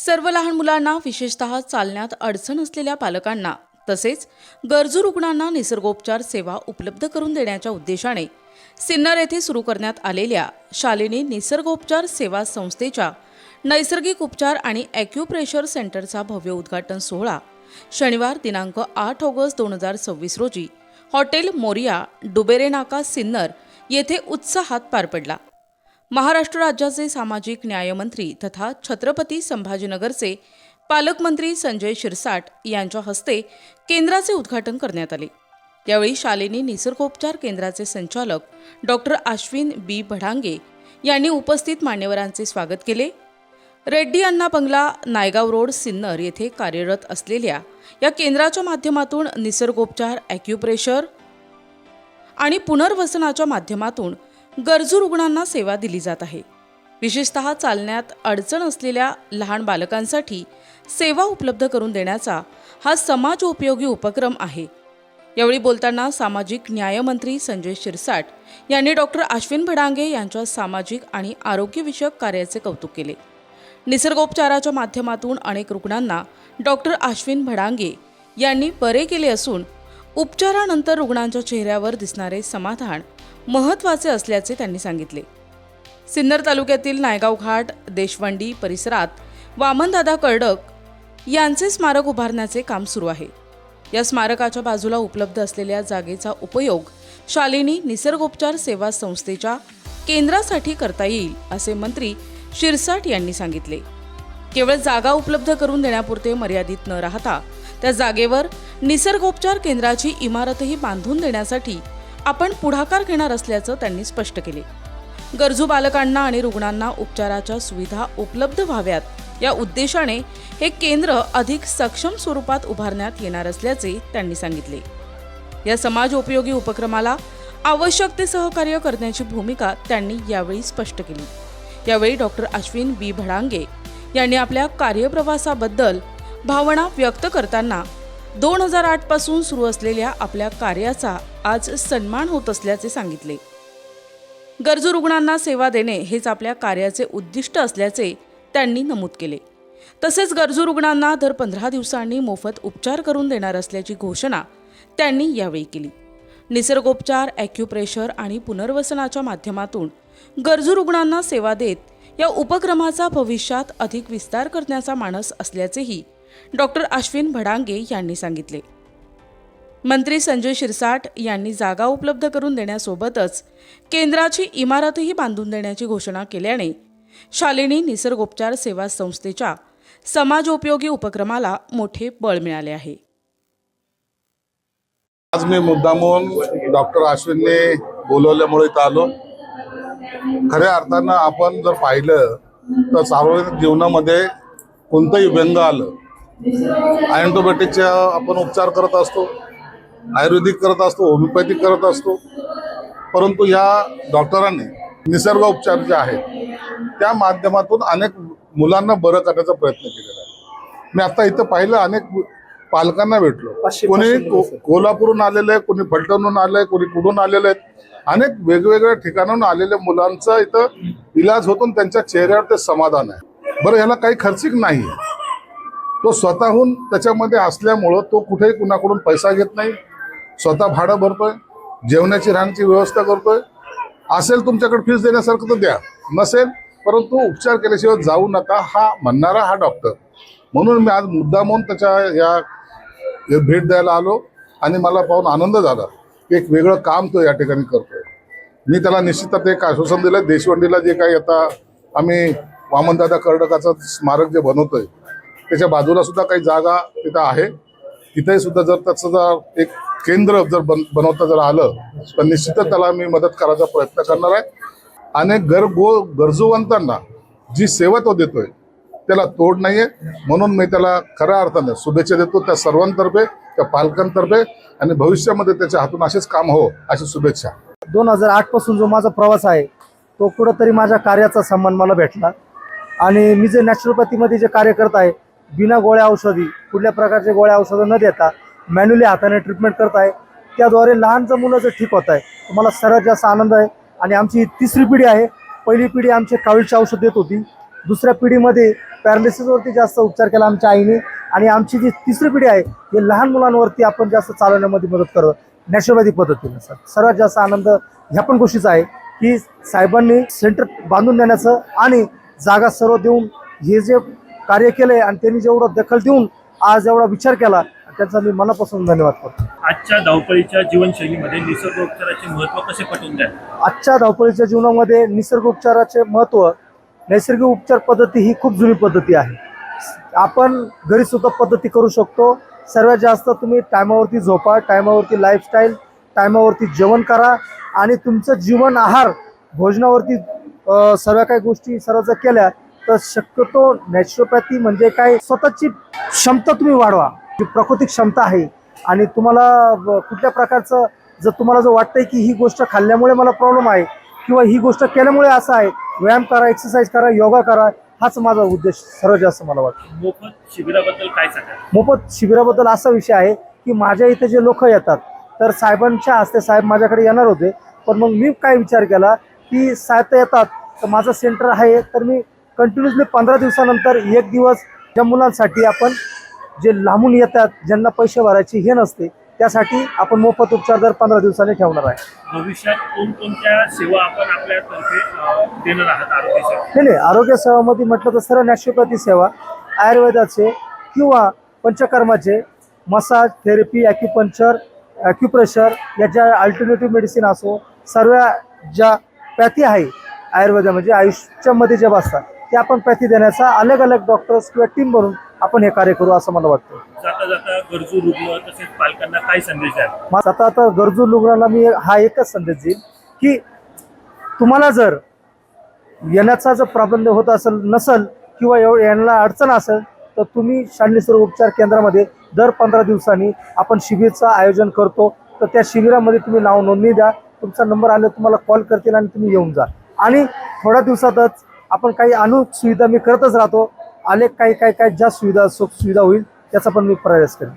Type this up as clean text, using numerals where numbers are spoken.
सर्व लहान मुलांना विशेषतः चालण्यात अडचण असलेल्या पालकांना तसेच गरजू रुग्णांना निसर्गोपचार सेवा उपलब्ध करून देण्याच्या उद्देशाने सिन्नर येथे सुरू करण्यात आलेल्या शालिनी निसर्गोपचार सेवा संस्थेच्या नैसर्गिक उपचार आणि ॲक्युप्रेशर सेंटरचा भव्य उद्घाटन सोहळा शनिवार दिनांक 8 ऑगस्ट 2026 रोजी हॉटेल मोरिया डुबेरे नाका सिन्नर येथे उत्साहात पार पडला। महाराष्ट्र राज्याचे सामाजिक न्यायमंत्री तथा छत्रपती संभाजीनगरचे पालकमंत्री संजय शिरसाट यांच्या हस्ते केंद्राचे उद्घाटन करण्यात आले। यावेळी शालिनी निसर्गोपचार केंद्राचे संचालक डॉक्टर अश्विन बी भडांगे यांनी उपस्थित मान्यवरांचे स्वागत केले। रेड्डी अण्णा बंगला नायगाव रोड सिन्नर येथे कार्यरत असलेल्या या केंद्राच्या माध्यमातून निसर्गोपचार ॲक्युप्रेशर आणि पुनर्वसनाच्या माध्यमातून गरजू रुग्णांना सेवा दिली जात आहे। विशेषतः चालण्यात अडचण असलेल्या लहान बालकांसाठी सेवा उपलब्ध करून देण्याचा हा समाजोपयोगी उपक्रम आहे। यावेळी बोलताना सामाजिक न्यायमंत्री संजय शिरसाट यांनी डॉक्टर अश्विन भडांगे यांच्या सामाजिक आणि आरोग्यविषयक कार्याचे कौतुक केले। निसर्गोपचाराच्या माध्यमातून अनेक रुग्णांना डॉक्टर अश्विन भडांगे यांनी बरे केले असून उपचारानंतर रुग्णांच्या चेहऱ्यावर दिसणारे समाधान महत्त्वाचे असल्याचे त्यांनी सांगितले। सिन्नर तालुक्यातील नायगाव घाट देशवंडी परिसरात वामनदादा कर्डक यांचे स्मारक उभारण्याचे काम सुरू आहे। या स्मारकाच्या बाजूला उपलब्ध असलेल्या जागेचा उपयोग शालिनी निसर्गोपचार सेवा संस्थेच्या केंद्रासाठी करता येईल असे मंत्री शिरसाट यांनी सांगितले। केवळ जागा उपलब्ध करून देण्यापुरते मर्यादित न राहता त्या जागेवर निसर्गोपचार केंद्राची इमारतही बांधून देण्यासाठी आपण पुढाकार घेणार असल्याचं त्यांनी स्पष्ट केले। गरजू बालकांना आणि रुग्णांना उपचाराच्या सुविधा उपलब्ध व्हाव्यात या उद्देशाने हे केंद्र अधिक सक्षम स्वरूपात उभारण्यात येणार असल्याचे त्यांनी सांगितले। या समाजोपयोगी उपक्रमाला आवश्यक ते सहकार्य करण्याची भूमिका त्यांनी यावेळी स्पष्ट केली। यावेळी डॉक्टर अश्विन बी भडांगे यांनी आपल्या कार्यप्रवासाबद्दल भावना व्यक्त करताना 2008 पासून सुरू असलेल्या आपल्या कार्याचा आज सन्मान होत असल्याचे सांगितले। गरजू रुग्णांना सेवा देणे हेच आपल्या कार्याचे उद्दिष्ट असल्याचे त्यांनी नमूद केले। तसेच गरजू रुग्णांना दर 15 दिवसांनी मोफत उपचार करून देणार असल्याची घोषणा त्यांनी यावेळी केली। निसर्गोपचार ॲक्युप्रेशर आणि पुनर्वसनाच्या माध्यमातून गरजू रुग्णांना सेवा देत या उपक्रमाचा भविष्यात अधिक विस्तार करण्याचा मानस असल्याचेही डॉक्टर अश्विन भडांगे यांनी सांगितले। मंत्री संजय शिरसाट यांनी जागा उपलब्ध करून देण्यासोबतच केंद्राची इमारतही बांधून देण्याची घोषणा केल्याने शालिनी निसर्गोपचार सेवा संस्थेच्या समाजोपयोगी उपक्रमाला मोठे बळ मिळाले आहे। आज मी मुद्दामून डॉक्टर अश्विनने बोलवल्यामुळे इथं आलो। खऱ्या अर्थानं आपण जर पाहिलं तर सार्वजनिक जीवनामध्ये कोणतंही व्यंग आलं, अँटिबायोटिकचा आपण उपचार करत असतो, आयुर्वेदिक करत असतो, होमिओपॅथिक करत असतो, परंतु या डॉक्टरांनी निसर्ग उपचार जे आहेत त्या माध्यमातून अनेक मुलांना बरं करण्याचा प्रयत्न केलेला आहे। मी आता इथं पाहिलं, अनेक पालकांना भेटलो, कोणी कोल्हापूरहून आलेलं आहे, कोणी फलटणहून आलंय, कोणी कुठून आलेले आहेत, अनेक वेगवेगळ्या ठिकाणाहून आलेल्या मुलांचा इथं इलाज होतो, त्यांच्या चेहऱ्यावर ते समाधान आहे। बरं, ह्याला काही खर्चिक नाही, तो स्वतःहून त्याच्यामध्ये असल्यामुळं तो कुठेही कुणाकडून पैसा घेत नाही, स्वतः भाडं भरतोय, जेवणाची राहण्याची व्यवस्था करतोय। असेल तुमच्याकडे फीस देण्यासारखं तर द्या, नसेल परंतु उपचार केल्याशिवाय जाऊ नका हा म्हणणारा हा डॉक्टर। म्हणून मी आज मुद्दामून त्याच्या या भेट द्यायला आलो आणि मला पाहून आनंद झाला की एक वेगळं काम तो या ठिकाणी करतोय। मी त्याला निश्चितच एक आश्वासन दिलं, देशवंडीला जे काही आता आम्ही वामनदादा कर्डकाचं स्मारक जे बनवतोय त्याच्या बाजूला सुद्धा काही जागा तिथं आहे, तिथेही सुद्धा जर त्याचं जर एक केंद्र जर बनवता जर आलं तर निश्चितच त्याला मी मदत करायचा प्रयत्न करणार आहे। अनेक गरजूवंतांना जी सेवा तो देतोय त्याला तोड नाहीये, म्हणून मी त्याला खऱ्या अर्थाने शुभेच्छा देतो त्या सर्वांतर्फे, त्या पालकांतर्फे, आणि भविष्यामध्ये त्याच्या हातून असेच काम हो अशी शुभेच्छा। 2008 पासून जो माझा प्रवास आहे तो कुठंतरी माझ्या कार्याचा सन्मान मला भेटला आणि मी जे नॅचरोपॅथीमध्ये जे कार्य करत आहे, बिना गोळ्या औषधी, कुठल्या प्रकारचे गोळ्या औषधं न देता मॅन्युअली हाताने ट्रीटमेंट करत आहे, त्याद्वारे लहानचं मुलं जर ठीक होत आहे मला सर्वात जास्त आनंद आहे। आणि आमची 3री पिढी आहे। पहिली पिढी आमची कावीळची औषध देत होती, दुसऱ्या पिढीमध्ये पॅरालिसिसवरती जास्त उपचार केला आमच्या आईने, आणि आमची जी तिसरी पिढी आहे हे लहान मुलांवरती आपण जास्त चालवण्यामध्ये मदत करतो नॅचरोपॅथी पद्धतीने. सर्वात जास्त आनंद ह्या पण गोष्टीचा आहे की साहेबांनी सेंटर बांधून देण्याचं आणि जागा सर्व देऊन हे जे कार्य केले आणि त्यांनी जेवढं दखल देऊन आज एवढा विचार केला त्यांचा मी मनापासून धन्यवाद करतो. आजच्या धावपळीच्या जीवनशैलीमध्ये निसर्गोपचाराचे महत्त्व कसे पटवून द्या? आजच्या धावपळीच्या जीवनामध्ये निसर्गोपचाराचे महत्त्व, नैसर्गिक उपचार पद्धती ही खूप जुनी पद्धती आहे. आपण घरी सुद्धा पद्धती करू शकतो. सर्वात जास्त तुम्ही टायमावरती झोपा, टायमावरती लाईफस्टाईल, टायमावरती जेवण करा आणि तुमचं जीवन आहार भोजनावरती सर्व काही गोष्टी सर्व जर केल्या तर शक्यतो नॅचरोपॅथी म्हणजे काय, स्वतःची क्षमता तुम्ही वाढवा, जी प्राकृतिक क्षमता आहे. आणि तुम्हाला कुठल्या प्रकारचं जर तुम्हाला जर वाटतंय की ही गोष्ट खाल्ल्यामुळे मला प्रॉब्लेम आहे किंवा ही गोष्ट केल्यामुळे असं आहे, व्यायाम करा, एक्सरसाइज करा, योगा करा, हाच माझा उद्देश सर्वात जास्त मला वाटतं. मोफत शिबिराबद्दल काय सांगा? मोफत शिबिराबद्दल असा विषय आहे की माझ्या इथे जे लोक येतात तर साहेबांच्या हस्ते साहेब माझ्याकडे येणार होते, पण मग मी काय विचार केला की साहेब तर येतात तर माझं सेंटर आहे तर मी कंटिन्युअसली 15 दिवसानंतर एक दिवस ज्या मुलांसाठी आपण जे लांबून येतात ज्यांना पैसे भरायचे हे नसते त्यासाठी आपण मोफत उपचार दर 15 दिवसांनी ठेवणार आहे. भविष्यात कोणकोणत्या सेवा आपण आपल्यातर्फे देणार आहात आरोग्य सेवा? नाही, आरोग्य सेवामध्ये म्हटलं तर सर्व नॅचरोपॅथी सेवा, आयुर्वेदाचे किंवा पंचकर्माचे, मसाज, थेरपी, ॲक्युपंक्चर, ॲक्युप्रेशर, याच्या अल्टरनेटिव्ह मेडिसिन असो, सर्व ज्या पॅथी आहे आयुर्वेदामध्ये आयुष्यामध्ये जे बसतात ते आपण पॅथी देण्याचा अलग अलग डॉक्टर्स किंवा टीम बनवून आपण हे कार्य करू असं मला वाटतं. जाता जाता गरजू रुग्ण तसेच पालकांना काय संदेश द्याल? आता गरजू रुग्णांना मी हा एकच संदेश देईल की तुम्हाला जर येण्याचा जर प्रॉब्लेम होत नसेल किंवा यांना अडचण असेल तर तुम्ही शालेय सर्व उपचार केंद्रामध्ये दर 15 दिवसांनी आपण शिबिरचं आयोजन करतो. तर त्या शिबिरामध्ये तुम्ही नाव नोंदणी द्या, तुमचा नंबर आला तुम्हाला कॉल करतील आणि तुम्ही येऊन जा. आणि थोड्या दिवसातच आपण काही सुविधा मी करतच राहतो. आले काही ज्या सुविधा होईल त्याचा पण मी प्रयास करेन.